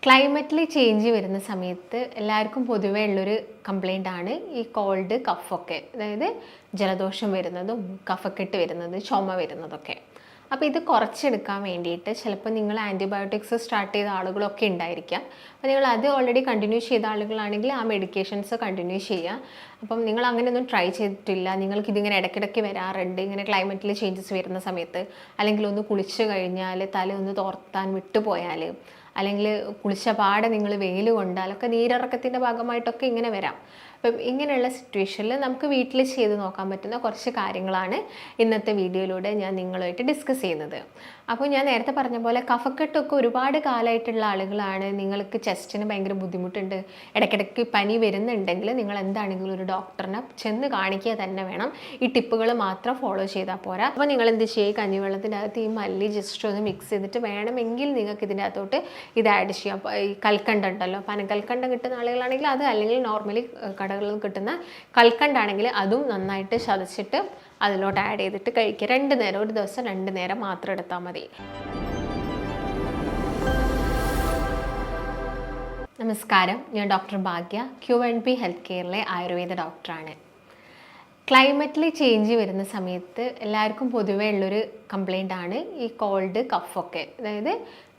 ക്ലൈമറ്റിൽ change വരുന്ന സമയത്ത് എല്ലാവർക്കും പൊതുവേ ഉള്ളൊരു കംപ്ലൈൻ്റ് ആണ് ഈ കോൾഡ് കഫൊക്കെ. അതായത് ജലദോഷം വരുന്നതും കഫക്കെട്ട് വരുന്നത് ചുമ വരുന്നതൊക്കെ. അപ്പോൾ ഇത് കുറച്ചെടുക്കാൻ വേണ്ടിയിട്ട് ചിലപ്പോൾ നിങ്ങൾ ആൻറ്റിബയോട്ടിക്സ് സ്റ്റാർട്ട് ചെയ്ത ആളുകളൊക്കെ ഉണ്ടായിരിക്കാം. അപ്പോൾ നിങ്ങൾ അത് ഓൾറെഡി കണ്ടിന്യൂ ചെയ്ത ആളുകളാണെങ്കിൽ ആ മെഡിക്കേഷൻസ് കണ്ടിന്യൂ ചെയ്യുക. അപ്പം നിങ്ങൾ അങ്ങനെയൊന്നും ട്രൈ ചെയ്തിട്ടില്ല, നിങ്ങൾക്കിതിങ്ങനെ ഇടയ്ക്കിടയ്ക്ക് വരാറുണ്ട് ഇങ്ങനെ ക്ലൈമറ്റിൽ ചേഞ്ചസ് വരുന്ന സമയത്ത്, അല്ലെങ്കിൽ ഒന്ന് കുളിച്ച് കഴിഞ്ഞാൽ തല ഒന്ന് തോർത്താൻ വിട്ടുപോയാൽ, അല്ലെങ്കിൽ കുളിച്ച പാടെ നിങ്ങൾ വെയിൽ കൊണ്ടാലൊക്കെ നീരിറക്കത്തിൻ്റെ ഭാഗമായിട്ടൊക്കെ ഇങ്ങനെ വരാം. അപ്പം ഇങ്ങനെയുള്ള സിറ്റുവേഷനിൽ നമുക്ക് വീട്ടിൽ ചെയ്ത് നോക്കാൻ പറ്റുന്ന കുറച്ച് കാര്യങ്ങളാണ് ഇന്നത്തെ വീഡിയോയിലൂടെ ഞാൻ നിങ്ങളുമായിട്ട് ഡിസ്കസ് ചെയ്യുന്നത്. അപ്പോൾ ഞാൻ നേരത്തെ പറഞ്ഞ പോലെ കഫക്കെട്ടൊക്കെ ഒരുപാട് കാലമായിട്ടുള്ള ആളുകളാണ്, നിങ്ങൾക്ക് ചെസ്റ്റിന് ഭയങ്കര ബുദ്ധിമുട്ടുണ്ട്, ഇടയ്ക്കിടയ്ക്ക് പനി വരുന്നുണ്ടെങ്കിൽ നിങ്ങൾ എന്താണെങ്കിലും ഒരു ഡോക്ടറിനെ ചെന്ന് കാണിക്കുക തന്നെ വേണം. ഈ ടിപ്പുകൾ മാത്രം ഫോളോ ചെയ്താൽ പോരാ. അപ്പോൾ നിങ്ങൾ എന്ത് ചെയ്യുക, കഞ്ഞിവെള്ളത്തിൻ്റെ അകത്ത് ഈ മല്ലി ജസ്റ്റ് ഒന്ന് മിക്സ് ചെയ്തിട്ട് വേണമെങ്കിൽ നിങ്ങൾക്ക് ഇതിൻ്റെ അകത്തോട്ട് ഇത് ആഡ് ചെയ്യാം. ഈ കൽക്കണ്ട ഉണ്ടല്ലോ, പനക്കൽക്കണ്ടം കിട്ടുന്ന ആളുകളാണെങ്കിൽ അത്, അല്ലെങ്കിൽ നോർമലി കടകളിൽ കിട്ടുന്ന കൽക്കണ്ടാണെങ്കിൽ അതും നന്നായിട്ട് ചതച്ചിട്ട് അതിലോട്ട് ആഡ് ചെയ്തിട്ട് കഴിക്കുക. 2 നേരം, ഒരു ദിവസം 2 നേരം മാത്രം എടുത്താൽ മതി. നമസ്കാരം, ഞാൻ ഡോക്ടർ ഭാഗ്യ, Q&B ഹെൽത്ത് കെയറിലെ ആയുർവേദ ഡോക്ടറാണ്. ക്ലൈമറ്റിൽ ചേഞ്ച് വരുന്ന സമയത്ത് എല്ലാവർക്കും പൊതുവേ ഉള്ളൊരു കംപ്ലൈൻ്റ് ആണ് ഈ കോൾഡ് കഫൊക്കെ. അതായത്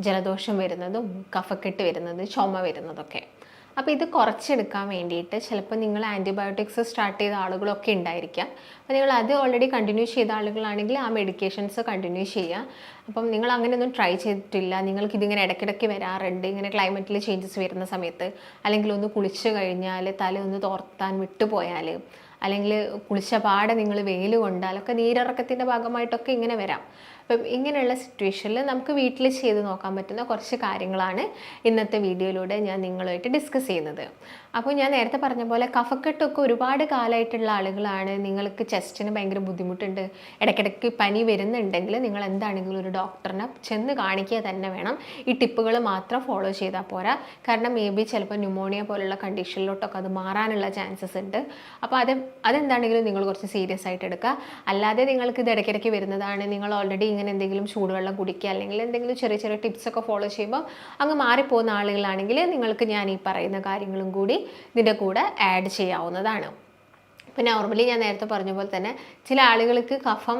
ജലദോഷം വരുന്നതും കഫക്കെട്ട് വരുന്നത് ചുമ വരുന്നതൊക്കെ. അപ്പോൾ ഇത് കുറച്ചെടുക്കാൻ വേണ്ടിയിട്ട് ചിലപ്പോൾ നിങ്ങൾ ആൻറ്റിബയോട്ടിക്സ് സ്റ്റാർട്ട് ചെയ്ത ആളുകളൊക്കെ ഉണ്ടായിരിക്കാം. അപ്പോൾ നിങ്ങൾ അത് ഓൾറെഡി കണ്ടിന്യൂ ചെയ്ത ആളുകളാണെങ്കിൽ ആ മെഡിക്കേഷൻസ് കണ്ടിന്യൂ ചെയ്യുക. അപ്പം നിങ്ങൾ അങ്ങനെയൊന്നും ട്രൈ ചെയ്തിട്ടില്ല, നിങ്ങൾക്കിതിങ്ങനെ ഇടയ്ക്കിടയ്ക്ക് വരാറുണ്ട് ഇങ്ങനെ ക്ലൈമറ്റിൽ ചേഞ്ചസ് വരുന്ന സമയത്ത്, അല്ലെങ്കിൽ ഒന്ന് കുളിച്ച് കഴിഞ്ഞാൽ തല ഒന്ന് തോർത്താൻ വിട്ടുപോയാൽ, അല്ലെങ്കിൽ കുളിച്ച പാടെ നിങ്ങൾ വെയിൽ കൊണ്ടാലൊക്കെ നീരിറക്കത്തിൻ്റെ ഭാഗമായിട്ടൊക്കെ ഇങ്ങനെ വരാം. അപ്പം ഇങ്ങനെയുള്ള സിറ്റുവേഷനിൽ നമുക്ക് വീട്ടിൽ ചെയ്ത് നോക്കാൻ പറ്റുന്ന കുറച്ച് കാര്യങ്ങളാണ് ഇന്നത്തെ വീഡിയോയിലൂടെ ഞാൻ നിങ്ങളുമായിട്ട് ഡിസ്കസ് ചെയ്യുന്നത്. അപ്പോൾ ഞാൻ നേരത്തെ പറഞ്ഞ പോലെ കഫക്കെട്ടൊക്കെ ഒരുപാട് കാലമായിട്ടുള്ള ആളുകളാണ്, നിങ്ങൾക്ക് ചെസ്റ്റിന് ഭയങ്കര ബുദ്ധിമുട്ടുണ്ട്, ഇടയ്ക്കിടയ്ക്ക് പനി വരുന്നുണ്ടെങ്കിൽ നിങ്ങൾ എന്താണെങ്കിലും ഒരു ഡോക്ടറിനെ ചെന്ന് കാണിക്കുക തന്നെ വേണം. ഈ ടിപ്പുകൾ മാത്രം ഫോളോ ചെയ്താൽ പോരാ. കാരണം മേ ബി ചിലപ്പോൾ ന്യൂമോണിയ പോലുള്ള കണ്ടീഷനിലോട്ടൊക്കെ അത് മാറാനുള്ള ചാൻസസ് ഉണ്ട്. അപ്പോൾ അതെന്താണെങ്കിലും നിങ്ങൾ കുറച്ച് സീരിയസ് ആയിട്ട് എടുക്കുക. അല്ലാതെ നിങ്ങൾക്ക് ഇത് ഇടയ്ക്കിടയ്ക്ക് വരുന്നതാണ്, നിങ്ങൾ ഓൾറെഡി ഇങ്ങനെ എന്തെങ്കിലും ചൂടുവെള്ളം കുടിക്കുക, അല്ലെങ്കിൽ എന്തെങ്കിലും ചെറിയ ചെറിയ ടിപ്സൊക്കെ ഫോളോ ചെയ്യുമ്പോൾ അങ്ങ് മാറിപ്പോകുന്ന ആളുകളാണെങ്കിൽ നിങ്ങൾക്ക് ഞാൻ ഈ പറയുന്ന കാര്യങ്ങളും കൂടി ഇതിൻ്റെ കൂടെ ആഡ് ചെയ്യാവുന്നതാണ്. ഇപ്പോൾ നോർമലി ഞാൻ നേരത്തെ പറഞ്ഞ പോലെ തന്നെ ചില ആളുകൾക്ക് കഫം,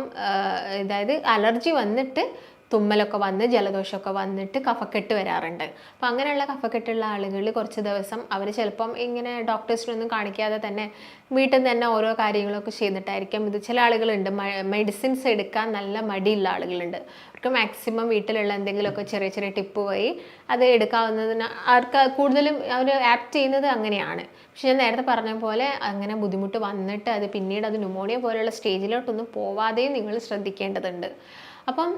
അതായത് അലർജി വന്നിട്ട് തുമ്മലൊക്കെ വന്ന് ജലദോഷമൊക്കെ വന്നിട്ട് കഫക്കെട്ട് വരാറുണ്ട്. അപ്പോൾ അങ്ങനെയുള്ള കഫക്കെട്ടുള്ള ആളുകൾ കുറച്ച് ദിവസം അവർ ചിലപ്പം ഇങ്ങനെ ഡോക്ടേഴ്സിനൊന്നും കാണിക്കാതെ തന്നെ വീട്ടിൽ നിന്ന് തന്നെ ഓരോ കാര്യങ്ങളൊക്കെ ചെയ്തിട്ടായിരിക്കും ഇത്. ചില ആളുകളുണ്ട് മെഡിസിൻസ് എടുക്കാൻ നല്ല മടിയുള്ള ആളുകളുണ്ട്, അവർക്ക് മാക്സിമം വീട്ടിലുള്ള എന്തെങ്കിലുമൊക്കെ ചെറിയ ചെറിയ ടിപ്പ് വഴി അത് എടുക്കാവുന്നതിന് അവർക്ക് കൂടുതലും അവർ ആപ്റ്റ് ചെയ്യുന്നത് അങ്ങനെയാണ്. പക്ഷെ ഞാൻ നേരത്തെ പറഞ്ഞ പോലെ അങ്ങനെ ബുദ്ധിമുട്ട് വന്നിട്ട് അത് പിന്നീട് അത് ന്യൂമോണിയ പോലെയുള്ള സ്റ്റേജിലോട്ടൊന്നും പോവാതെയും നിങ്ങൾ ശ്രദ്ധിക്കേണ്ടതുണ്ട്. അപ്പം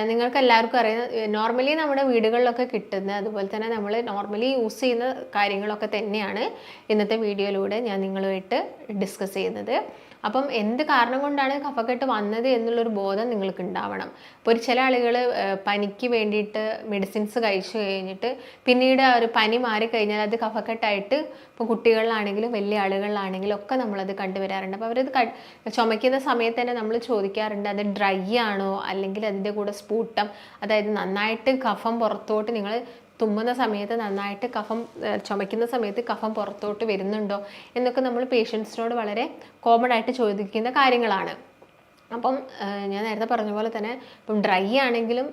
നിങ്ങൾക്ക് എല്ലാവർക്കും അറിയാം, നോർമലി നമ്മുടെ വീടുകളിലൊക്കെ കിട്ടുന്ന അതുപോലെ തന്നെ നമ്മൾ നോർമലി യൂസ് ചെയ്യുന്ന കാര്യങ്ങളൊക്കെ തന്നെയാണ് ഇന്നത്തെ വീഡിയോയിലൂടെ ഞാൻ നിങ്ങളുമായിട്ട് ഡിസ്കസ് ചെയ്യുന്നത്. അപ്പം എന്ത് കാരണം കൊണ്ടാണ് കഫക്കെട്ട് വന്നത് എന്നുള്ളൊരു ബോധം നിങ്ങൾക്ക് ഉണ്ടാവണം. ഇപ്പോൾ ചില ആളുകൾ പനിക്ക് വേണ്ടിയിട്ട് മെഡിസിൻസ് കഴിച്ചു കഴിഞ്ഞിട്ട് പിന്നീട് ഒരു പനി മാറിക്കഴിഞ്ഞാൽ അത് കഫക്കെട്ടായിട്ട്, ഇപ്പോൾ കുട്ടികളിലാണെങ്കിലും വലിയ ആളുകളിലാണെങ്കിലും ഒക്കെ നമ്മളത് കണ്ടുവരാറുണ്ട്. അപ്പോൾ അവരത് ചുമയ്ക്കുന്ന സമയത്ത് തന്നെ നമ്മൾ ചോദിക്കാറുണ്ട് അത് ഡ്രൈ ആണോ, അല്ലെങ്കിൽ അതിൻ്റെ കൂടെ സ്പൂട്ടം, അതായത് നന്നായിട്ട് കഫം പുറത്തോട്ട്, നിങ്ങൾ തുമ്മുന്ന സമയത്ത് നന്നായിട്ട് കഫം, ചുമയ്ക്കുന്ന സമയത്ത് കഫം പുറത്തോട്ട് വരുന്നുണ്ടോ എന്നൊക്കെ നമ്മൾ പേഷ്യൻസിനോട് വളരെ കോമൺ ആയിട്ട് ചോദിക്കുന്ന കാര്യങ്ങളാണ്. അപ്പം ഞാൻ നേരത്തെ പറഞ്ഞ പോലെ തന്നെ ഇപ്പം ഡ്രൈ ആണെങ്കിലും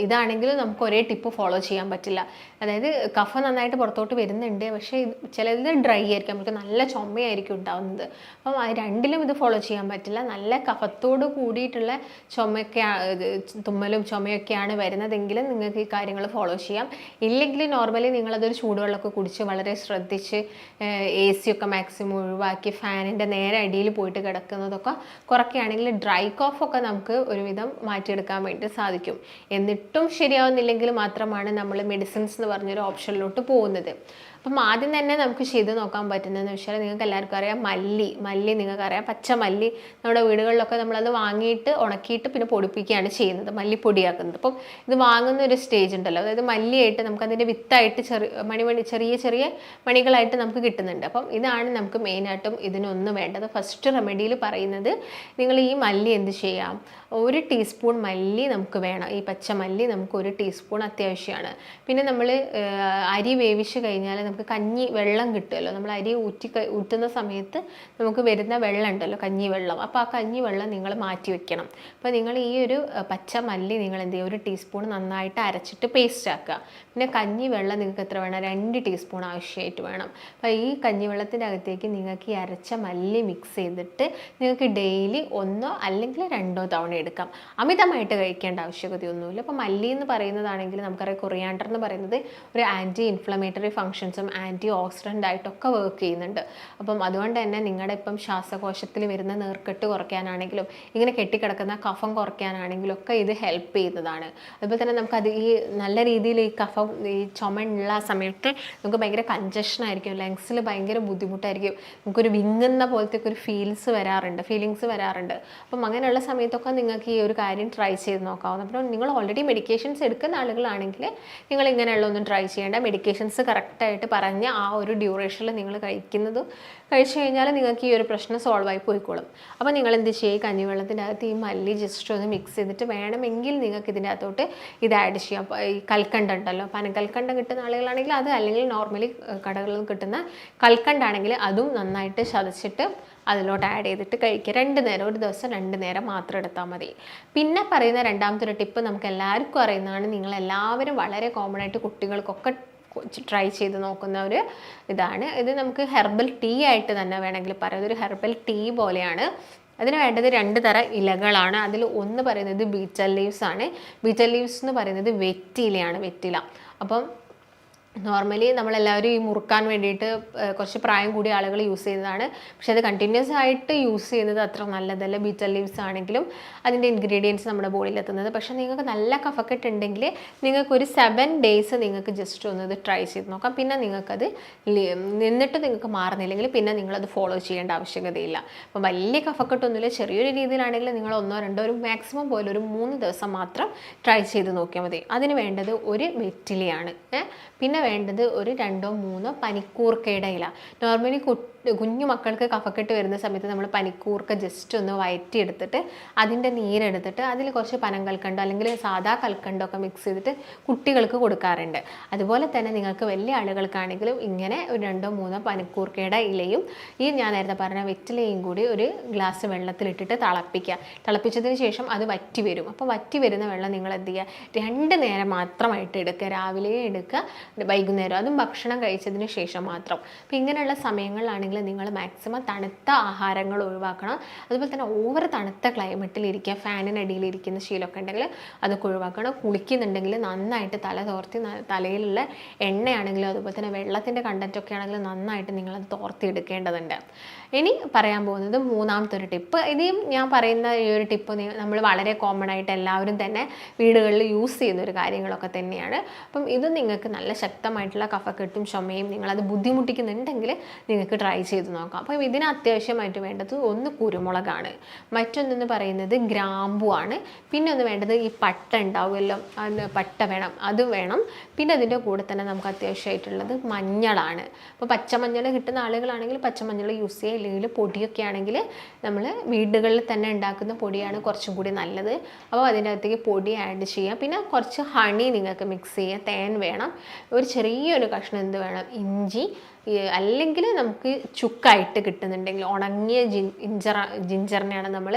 ഇതാണെങ്കിലും നമുക്ക് ഒരേ ടിപ്പ് ഫോളോ ചെയ്യാൻ പറ്റില്ല. അതായത് കഫം നന്നായിട്ട് പുറത്തോട്ട് വരുന്നുണ്ട്, പക്ഷേ ചിലത് ഡ്രൈ ആയിരിക്കും, നമുക്ക് നല്ല ചുമയായിരിക്കും ഉണ്ടാവുന്നത്. അപ്പം രണ്ടിലും ഇത് ഫോളോ ചെയ്യാൻ പറ്റില്ല. നല്ല കഫത്തോട് കൂടിയിട്ടുള്ള ചുമയൊക്കെ, തുമ്മലും ചുമയൊക്കെയാണ് വരുന്നതെങ്കിൽ നിങ്ങൾക്ക് ഈ കാര്യങ്ങൾ ഫോളോ ചെയ്യാം. ഇല്ലെങ്കിൽ നോർമലി നിങ്ങളതൊരു ചൂടുവെള്ളമൊക്കെ കുടിച്ച് വളരെ ശ്രദ്ധിച്ച് AC ഒക്കെ മാക്സിമം ഒഴിവാക്കി ഫാനിൻ്റെ നേരെ അടിയിൽ പോയിട്ട് കിടക്കുന്നതൊക്കെ കുറയ്ക്കുകയാണെങ്കിൽ ഡ്രൈ കോഫൊക്കെ നമുക്ക് ഒരുവിധം മാറ്റിയെടുക്കാൻ വേണ്ടി സാധിക്കും. എന്നിട്ടും ശരിയാവുന്നില്ലെങ്കിൽ മാത്രമാണ് നമ്മൾ മെഡിസിൻസ് എന്ന് പറഞ്ഞൊരു ഓപ്ഷനിലോട്ട് പോകുന്നത്. അപ്പം ആദ്യം തന്നെ നമുക്ക് ചെയ്ത് നോക്കാൻ പറ്റുന്നതെന്ന് വെച്ചാൽ, നിങ്ങൾക്ക് എല്ലാവർക്കും അറിയാം മല്ലി നിങ്ങൾക്കറിയാം, പച്ചമല്ലി നമ്മുടെ വീടുകളിലൊക്കെ നമ്മളത് വാങ്ങിയിട്ട് ഉണക്കിയിട്ട് പിന്നെ പൊടിപ്പിക്കുകയാണ് ചെയ്യുന്നത്, മല്ലിപ്പൊടിയാക്കുന്നത്. അപ്പം ഇത് വാങ്ങുന്ന ഒരു സ്റ്റേജ് ഉണ്ടല്ലോ, അതായത് മല്ലിയായിട്ട് നമുക്കതിൻ്റെ വിത്തായിട്ട് ചെറിയ ചെറിയ മണികളായിട്ട് നമുക്ക് കിട്ടുന്നുണ്ട്. അപ്പം ഇതാണ് നമുക്ക് മെയിനായിട്ടും ഇതിനൊന്ന് വേണ്ടത്. ഫസ്റ്റ് റെമഡിയിൽ പറയുന്നത്, നിങ്ങൾ ഈ മല്ലി എന്ത് ചെയ്യാം, 1 ടീസ്പൂൺ മല്ലി നമുക്ക് വേണം. ഈ പച്ചമല്ലി നമുക്ക് 1 ടീസ്പൂൺ അത്യാവശ്യമാണ്. പിന്നെ നമ്മൾ അരി വേവിച്ച് കഴിഞ്ഞാൽ നമുക്ക് കഞ്ഞി വെള്ളം കിട്ടുമല്ലോ, നമ്മൾ അരി ഊറ്റുന്ന സമയത്ത് നമുക്ക് വരുന്ന വെള്ളം ഉണ്ടല്ലോ, കഞ്ഞി വെള്ളം. അപ്പോൾ ആ കഞ്ഞി വെള്ളം നിങ്ങൾ മാറ്റി വെക്കണം. അപ്പോൾ നിങ്ങൾ ഈ ഒരു പച്ചമല്ലി നിങ്ങൾ എന്ത് ചെയ്യുക, 1 ടീസ്പൂൺ നന്നായിട്ട് അരച്ചിട്ട് പേസ്റ്റ് ആക്കുക. പിന്നെ കഞ്ഞി വെള്ളം നിങ്ങൾക്ക് എത്ര വേണം, 2 ടീസ്പൂൺ ആവശ്യമായിട്ട് വേണം. അപ്പോൾ ഈ കഞ്ഞിവെള്ളത്തിൻ്റെ അകത്തേക്ക് നിങ്ങൾക്ക് ഈ അരച്ച മല്ലി മിക്സ് ചെയ്തിട്ട് നിങ്ങൾക്ക് ഡെയിലി 1 അല്ലെങ്കിൽ 2 തവണ എടുക്കാം. അമിതമായിട്ട് കഴിക്കേണ്ട ആവശ്യകതയൊന്നുമില്ല. അപ്പോൾ മല്ലി എന്ന് പറയുന്നതാണെങ്കിൽ നമുക്കറിയാം, കൊറിയാണ്ടർ എന്ന് പറയുന്നത് ഒരു ആൻറ്റി ഇൻഫ്ലമേറ്ററി ഫങ്ഷൻസും ആൻറ്റി ഓക്സിഡൻ്റ് ആയിട്ടൊക്കെ വർക്ക് ചെയ്യുന്നുണ്ട്. അപ്പം അതുകൊണ്ട് തന്നെ നിങ്ങളുടെ ഇപ്പം ശ്വാസകോശത്തിൽ വരുന്ന നീർക്കെട്ട് കുറയ്ക്കാനാണെങ്കിലും ഇങ്ങനെ കെട്ടിക്കിടക്കുന്ന കഫം കുറയ്ക്കാനാണെങ്കിലും ഒക്കെ ഇത് ഹെൽപ്പ് ചെയ്യുന്നതാണ്. അതുപോലെ തന്നെ നമുക്കത് ഈ നല്ല രീതിയിൽ ഈ കഫം ഈ ചുമയുള്ള സമയത്ത് നമുക്ക് ഭയങ്കര കൺജഷൻ ആയിരിക്കും, ലങ്സിൽ ഭയങ്കര ബുദ്ധിമുട്ടായിരിക്കും, നമുക്കൊരു വിങ്ങുന്ന പോലത്തെ ഒരു ഫീലിങ്സ് വരാറുണ്ട്. അപ്പം അങ്ങനെയുള്ള സമയത്തൊക്കെ നിങ്ങൾക്ക് ഈ ഒരു കാര്യം ട്രൈ ചെയ്ത് നോക്കാവുന്ന. അപ്പോൾ നിങ്ങൾ ഓൾറെഡി മെഡിക്കേഷൻസ് എടുക്കുന്ന ആളുകളാണെങ്കിൽ നിങ്ങൾ ഇങ്ങനെയുള്ള ഒന്നും ട്രൈ ചെയ്യേണ്ട. മെഡിക്കേഷൻസ് കറക്റ്റായിട്ട് പറഞ്ഞ ആ ഒരു ഡ്യൂറേഷനിൽ നിങ്ങൾ കഴിച്ചു കഴിഞ്ഞാൽ നിങ്ങൾക്ക് ഈ ഒരു പ്രശ്നം സോൾവ് ആയി പോയിക്കോളും. അപ്പോൾ നിങ്ങൾ എന്ത് ചെയ്യുക, ഈ കഞ്ഞിവെള്ളത്തിൻ്റെ അകത്ത് ഈ മല്ലി ജസ്റ്റ് ഒന്ന് മിക്സ് ചെയ്തിട്ട് വേണമെങ്കിൽ നിങ്ങൾക്ക് ഇതിൻ്റെ അകത്തോട്ട് ഇത് ആഡ് ചെയ്യാം. ഈ കൽക്കണ്ട ഉണ്ടല്ലോ, പനക്കൽക്കണ്ട കിട്ടുന്ന ആളുകളാണെങ്കിൽ അത്, അല്ലെങ്കിൽ നോർമലി കടകളിൽ കിട്ടുന്ന കൽക്കണ്ടാണെങ്കിൽ അതും നന്നായിട്ട് ചതച്ചിട്ട് അതിലോട്ട് ആഡ് ചെയ്തിട്ട് കഴിക്കുക. 2 നേരം, ഒരു ദിവസം 2 നേരം മാത്രം എടുത്താൽ മതി. പിന്നെ പറയുന്ന രണ്ടാമത്തെ ഒരു ടിപ്പ് നമുക്ക് എല്ലാവർക്കും അറിയുന്നതാണ്, നിങ്ങളെല്ലാവരും വളരെ കോമൺ ആയിട്ട് കുട്ടികൾക്കൊക്കെ ട്രൈ ചെയ്ത് നോക്കുന്ന ഒരു ഇതാണ്. ഇത് നമുക്ക് ഹെർബൽ ടീ ആയിട്ട് തന്നെ വേണമെങ്കിൽ പറയാം. ഇതൊരു ഹെർബൽ ടീ പോലെയാണ്. അതിന് വേണ്ടത് 2 തരം ഇലകളാണ്. അതിൽ ഒന്ന് പറയുന്നത് ബീറ്റൽ ലീവ്സ് ആണ്. ബീറ്റൽ ലീവ്സ് എന്ന് പറയുന്നത് വെറ്റില. അപ്പം നോർമലി നമ്മളെല്ലാവരും ഈ മുറുക്കാൻ വേണ്ടിയിട്ട് കുറച്ച് പ്രായം കൂടിയ ആളുകൾ യൂസ് ചെയ്യുന്നതാണ്. പക്ഷേ അത് കണ്ടിന്യൂസ് ആയിട്ട് യൂസ് ചെയ്യുന്നത് അത്ര നല്ലതല്ല. ബീറ്റൽ ലീവ്സ് ആണെങ്കിലും അതിൻ്റെ ഇൻഗ്രീഡിയൻസ് നമ്മുടെ ബോഡിയിൽ എത്തുന്നത്. പക്ഷേ നിങ്ങൾക്ക് നല്ല കഫക്കെട്ട് ഉണ്ടെങ്കിൽ നിങ്ങൾക്കൊരു 7 ഡേയ്സ് നിങ്ങൾക്ക് ജസ്റ്റ് ഒന്ന് ഇത് ട്രൈ ചെയ്ത് നോക്കാം. പിന്നെ നിങ്ങൾക്കത് നിന്നിട്ട് നിങ്ങൾക്ക് മാറുന്നില്ലെങ്കിൽ പിന്നെ നിങ്ങളത് ഫോളോ ചെയ്യേണ്ട ആവശ്യകതയില്ല. അപ്പോൾ വലിയ കഫക്കെട്ടൊന്നുമില്ല, ചെറിയൊരു രീതിയിലാണെങ്കിൽ നിങ്ങൾ 1 2 ഒരു മാക്സിമം പോലെ ഒരു 3 ദിവസം മാത്രം ട്രൈ ചെയ്ത് നോക്കിയാൽ മതി. അതിന് വേണ്ടത് ഒരു വെറ്റിലയാണ്. പിന്നെ വേണ്ടത് ഒരു 2 3 പനിക്കൂർക്കയുടെ ഇല. നോർമലി കുഞ്ഞു മക്കൾക്ക് കഫക്കെട്ട് വരുന്ന സമയത്ത് നമ്മൾ പനിക്കൂർക്ക ജസ്റ്റ് ഒന്ന് വയറ്റിയെടുത്തിട്ട് അതിൻ്റെ നീരെടുത്തിട്ട് അതിൽ കുറച്ച് പനങ്കൽക്കണ്ടോ അല്ലെങ്കിൽ സാധാ കൽക്കണ്ടോ ഒക്കെ മിക്സ് ചെയ്തിട്ട് കുട്ടികൾക്ക് കൊടുക്കാറുണ്ട്. അതുപോലെ തന്നെ നിങ്ങൾക്ക് വലിയ ആളുകൾക്കാണെങ്കിലും ഇങ്ങനെ ഒരു 2 3 പനിക്കൂർക്കയുടെ ഇലയും ഈ ഞാൻ നേരത്തെ പറഞ്ഞ വെറ്റിലയും കൂടി ഒരു ഗ്ലാസ് വെള്ളത്തിലിട്ടിട്ട് തിളപ്പിക്കുക. തിളപ്പിച്ചതിന് ശേഷം അത് വറ്റി വരും. അപ്പോൾ വറ്റി വരുന്ന വെള്ളം നിങ്ങൾ എന്ത് ചെയ്യുക, 2 നേരം മാത്രമായിട്ട് എടുക്കുക. രാവിലെ എടുക്കുക, വൈകുന്നേരം, അതും ഭക്ഷണം കഴിച്ചതിന് ശേഷം മാത്രം. അപ്പോൾ ഇങ്ങനെയുള്ള സമയങ്ങളിലാണെങ്കിൽ നിങ്ങൾ മാക്സിമം തണുത്ത ആഹാരങ്ങൾ ഒഴിവാക്കണം. അതുപോലെ തന്നെ ഓവർ തണുത്ത ക്ലൈമറ്റിൽ ഇരിക്കുക, ഫാനിനടിയിൽ ഇരിക്കുന്ന ശീലമൊക്കെ ഉണ്ടെങ്കിൽ അതൊക്കെ ഒഴിവാക്കണം. കുളിക്കുന്നുണ്ടെങ്കിൽ നന്നായിട്ട് തല തോർത്തി, തലയിലുള്ള എണ്ണയാണെങ്കിലും അതുപോലെ തന്നെ വെള്ളത്തിൻ്റെ കണ്ടൻറ്റൊക്കെ ആണെങ്കിലും നന്നായിട്ട് നിങ്ങളത് തോർത്തി എടുക്കേണ്ടതുണ്ട്. ഇനി പറയാൻ പോകുന്നത് 3ാമത്തെ ഒരു ടിപ്പ്. ഇനിയും ഞാൻ പറയുന്ന ഈ ഒരു ടിപ്പ് നമ്മൾ വളരെ കോമൺ ആയിട്ട് എല്ലാവരും തന്നെ വീടുകളിൽ യൂസ് ചെയ്യുന്ന ഒരു കാര്യങ്ങളൊക്കെ തന്നെയാണ്. അപ്പം ഇത് നിങ്ങൾക്ക് നല്ല ശക്തമായിട്ടുള്ള കഫക്കെട്ടും ചുമയും നിങ്ങളത് ബുദ്ധിമുട്ടിക്കുന്നുണ്ടെങ്കിൽ നിങ്ങൾക്ക് ട്രൈ ചെയ്ത് നോക്കാം. അപ്പോൾ ഇതിന് അത്യാവശ്യമായിട്ട് വേണ്ടത് ഒന്ന് കുരുമുളകാണ്, മറ്റൊന്നെന്ന് പറയുന്നത് ഗ്രാമ്പു ആണ്, പിന്നെ ഒന്ന് വേണ്ടത് ഈ പട്ട ഉണ്ടാവുമല്ലോ, പട്ട വേണം, അത് വേണം. പിന്നെ അതിൻ്റെ കൂടെ തന്നെ നമുക്ക് അത്യാവശ്യമായിട്ടുള്ളത് മഞ്ഞളാണ്. അപ്പോൾ പച്ചമഞ്ഞൾ കിട്ടുന്ന ആളുകളാണെങ്കിൽ പച്ചമഞ്ഞൾ യൂസ് ചെയ്യുക, ഇല്ലെങ്കിൽ പൊടിയൊക്കെ ആണെങ്കിൽ നമ്മൾ വീടുകളിൽ തന്നെ ഉണ്ടാക്കുന്ന പൊടിയാണ് കുറച്ചും കൂടി നല്ലത്. അപ്പോൾ അതിൻ്റെ അകത്തേക്ക് പൊടി ആഡ് ചെയ്യുക. പിന്നെ കുറച്ച് ഹണി നിങ്ങൾക്ക് മിക്സ് ചെയ്യുക, തേൻ വേണം, ഒരു ചെറിയൊരു കഷ്ണം എന്ത് വേണം, ഇഞ്ചി, അല്ലെങ്കിൽ നമുക്ക് ചുക്കായിട്ട് കിട്ടുന്നുണ്ടെങ്കിൽ ഉണങ്ങിയ ജിഞ്ചറിനെയാണ് നമ്മൾ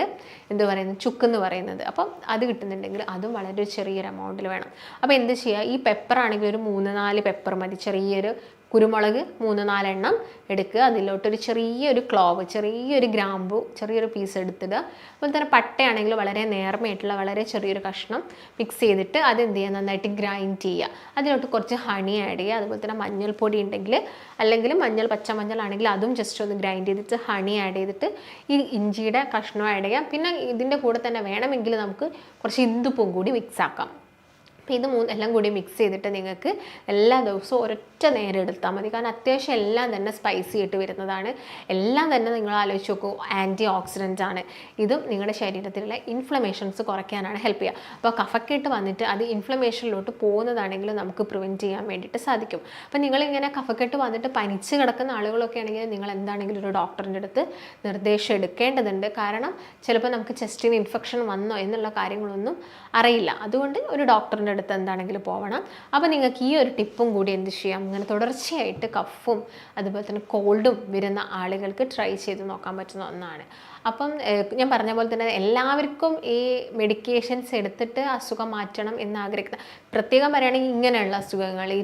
എന്ത് പറയുന്നത്, ചുക്കെന്ന് പറയുന്നത്. അപ്പം അത് കിട്ടുന്നുണ്ടെങ്കിൽ അതും വളരെ ചെറിയൊരു എമൗണ്ടിൽ വേണം. അപ്പോൾ എന്ത് ചെയ്യുക, ഈ പെപ്പർ ആണെങ്കിൽ ഒരു 3 4 പെപ്പർ മതി. ചെറിയൊരു കുരുമുളക് 3 4 എണ്ണം എടുക്കുക. അതിലോട്ടൊരു ചെറിയൊരു ക്ലോവ്, ചെറിയൊരു ഗ്രാമ്പു, ചെറിയൊരു പീസ് എടുത്തിടുക. അതുപോലെ തന്നെ പട്ടയാണെങ്കിൽ വളരെ നേർമയായിട്ടുള്ള വളരെ ചെറിയൊരു കഷ്ണം മിക്സ് ചെയ്തിട്ട് അത് എന്ത് ചെയ്യുക, നന്നായിട്ട് ഗ്രൈൻഡ് ചെയ്യുക. അതിലോട്ട് കുറച്ച് ഹണി ആഡ് ചെയ്യുക. അതുപോലെ തന്നെ മഞ്ഞൾപ്പൊടി ഉണ്ടെങ്കിൽ, അല്ലെങ്കിൽ പച്ചമഞ്ഞളാണെങ്കിൽ അതും ജസ്റ്റ് ഒന്ന് ഗ്രൈൻഡ് ചെയ്തിട്ട് ഹണി ആഡ് ചെയ്തിട്ട് ഈ ഇഞ്ചിയുടെ കഷ്ണം ആഡ് ചെയ്യാം. പിന്നെ ഇതിൻ്റെ കൂടെ തന്നെ വേണമെങ്കിൽ നമുക്ക് കുറച്ച് ഇന്ദുപ്പും കൂടി മിക്സ് ആക്കാം. ഇത് എല്ലാം കൂടി മിക്സ് ചെയ്തിട്ട് നിങ്ങൾക്ക് എല്ലാ ദിവസവും ഒരൊറ്റ നേരം എടുത്താൽ മതി. കാരണം അത്യാവശ്യം എല്ലാം തന്നെ സ്പൈസി ആയിട്ട് വരുന്നതാണ്. എല്ലാം തന്നെ നിങ്ങൾ ആലോചിച്ച് നോക്കൂ, ആൻറ്റി ഓക്സിഡൻ്റ് ആണ്. ഇതും നിങ്ങളുടെ ശരീരത്തിലുള്ള ഇൻഫ്ലമേഷൻസ് കുറയ്ക്കാനാണ് ഹെൽപ്പ് ചെയ്യുക. അപ്പോൾ കഫക്കെട്ട് വന്നിട്ട് അത് ഇൻഫ്ലമേഷനിലോട്ട് പോകുന്നതാണെങ്കിലും നമുക്ക് പ്രിവെൻറ്റ് ചെയ്യാൻ വേണ്ടിയിട്ട് സാധിക്കും. അപ്പോൾ നിങ്ങളിങ്ങനെ കഫക്കെട്ട് വന്നിട്ട് പനിച്ച് കിടക്കുന്ന ആളുകളൊക്കെ ആണെങ്കിൽ നിങ്ങൾ എന്താണെങ്കിലും ഒരു ഡോക്ടറിൻ്റെ അടുത്ത് നിർദ്ദേശം എടുക്കേണ്ടതുണ്ട്. കാരണം ചിലപ്പോൾ നമുക്ക് ചെസ്റ്റിന് ഇൻഫെക്ഷൻ വന്നോ എന്നുള്ള കാര്യങ്ങളൊന്നും അറിയില്ല. അതുകൊണ്ട് ഒരു ഡോക്ടറിൻ്റെ അടുത്ത് എന്താണെങ്കിലും പോകണം. അപ്പോൾ നിങ്ങൾക്ക് ഈ ഒരു ടിപ്പും കൂടി എന്ത് ചെയ്യാം, ഇങ്ങനെ തുടർച്ചയായിട്ട് കഫും അതുപോലെ തന്നെ കോൾഡും വരുന്ന ആളുകൾക്ക് ട്രൈ ചെയ്ത് നോക്കാൻ പറ്റുന്ന ഒന്നാണ്. അപ്പം ഞാൻ പറഞ്ഞ പോലെ തന്നെ എല്ലാവർക്കും ഈ മെഡിക്കേഷൻസ് എടുത്തിട്ട് അസുഖം മാറ്റണം എന്നാഗ്രഹിക്കുന്ന, പ്രത്യേകം പറയുകയാണെങ്കിൽ ഇങ്ങനെയുള്ള അസുഖങ്ങൾ, ഈ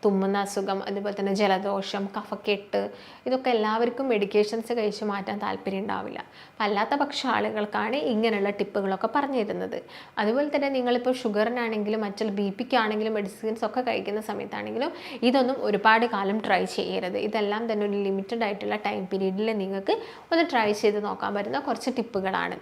തുമ്മുന്ന അസുഖം, അതുപോലെ തന്നെ ജലദോഷം, കഫക്കെട്ട്, ഇതൊക്കെ എല്ലാവർക്കും മെഡിക്കേഷൻസ് കഴിച്ച് മാറ്റാൻ താല്പര്യം ഉണ്ടാവില്ല. അപ്പം അല്ലാത്ത പക്ഷം ആളുകൾക്കാണ് ഇങ്ങനെയുള്ള ടിപ്പുകളൊക്കെ പറഞ്ഞു തരുന്നത്. അതുപോലെ തന്നെ നിങ്ങളിപ്പോൾ ഷുഗറിനാണെങ്കിലും മറ്റുള്ള BP-ക്കാണെങ്കിലും മെഡിസിൻസ് ഒക്കെ കഴിക്കുന്ന സമയത്താണെങ്കിലും ഇതൊന്നും ഒരുപാട് കാലം ട്രൈ ചെയ്യരുത്. ഇതെല്ലാം തന്നെ ഒരു ലിമിറ്റഡ് ആയിട്ടുള്ള ടൈം പീരീഡിൽ നിങ്ങൾക്ക് ഒന്ന് ട്രൈ ചെയ്ത് നോക്കാൻ പറ്റുന്ന കുറച്ച് ടിപ്പുകളാണ്.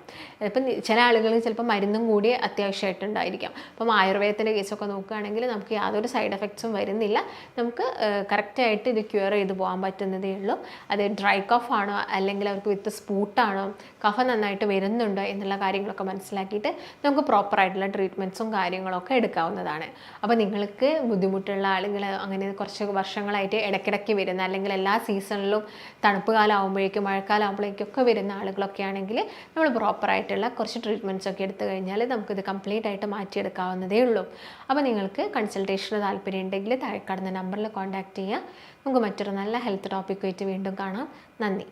ഇപ്പം ചില ആളുകൾക്ക് ചിലപ്പോൾ മരുന്നും കൂടി അത്യാവശ്യമായിട്ടുണ്ടായിരിക്കാം. അപ്പം ആയുർവേദത്തിൻ്റെ കേസൊക്കെ നോക്കുകയാണെങ്കിൽ നമുക്ക് യാതൊരു സൈഡ് എഫക്ട്സും വരുന്നില്ല. നമുക്ക് കറക്റ്റായിട്ട് ഇത് ക്യൂർ ചെയ്ത് പോകാൻ പറ്റുന്നതേ ഉള്ളൂ. അത് ഡ്രൈ കഫ് ആണോ അല്ലെങ്കിൽ അവർക്ക് വിത്ത് സ്പൂട്ടാണോ, കഫ നന്നായിട്ട് വരുന്നുണ്ടോ എന്നുള്ള കാര്യങ്ങളൊക്കെ മനസ്സിലാക്കിയിട്ട് നമുക്ക് പ്രോപ്പറായിട്ടുള്ള ട്രീറ്റ്മെൻറ്റ്സും കാര്യങ്ങളൊക്കെ എടുക്കാവുന്നതാണ്. അപ്പോൾ നിങ്ങൾക്ക് ബുദ്ധിമുട്ടുള്ള ആളുകൾ, അങ്ങനെ കുറച്ച് വർഷങ്ങളായിട്ട് ഇടയ്ക്കിടയ്ക്ക് വരുന്ന അല്ലെങ്കിൽ എല്ലാ സീസണിലും തണുപ്പ് കാലം ആകുമ്പോഴേക്കും മഴക്കാലം ആകുമ്പോഴേക്കൊക്കെ വരുന്ന ആളുകളൊക്കെ ആണെങ്കിൽ നമ്മൾ പ്രോപ്പറായിട്ടുള്ള കുറച്ച് ട്രീറ്റ്മെൻറ്റ്സ് ഒക്കെ എടുത്തു കഴിഞ്ഞാൽ നമുക്കിത് കംപ്ലീറ്റ് ആയിട്ട് മാറ്റിയെടുക്കാവുന്നതേ ഉള്ളൂ. അപ്പോൾ നിങ്ങൾക്ക് കൺസൾട്ടേഷന് താല്പര്യം ഉണ്ടെങ്കിൽ താഴെ കാണുന്ന നമ്പറിൽ കോൺടാക്റ്റ് ചെയ്യുക. നമുക്ക് മറ്റൊരു നല്ല ഹെൽത്ത് ടോപ്പിക്കുമായിട്ട് വീണ്ടും കാണാം. നന്ദി.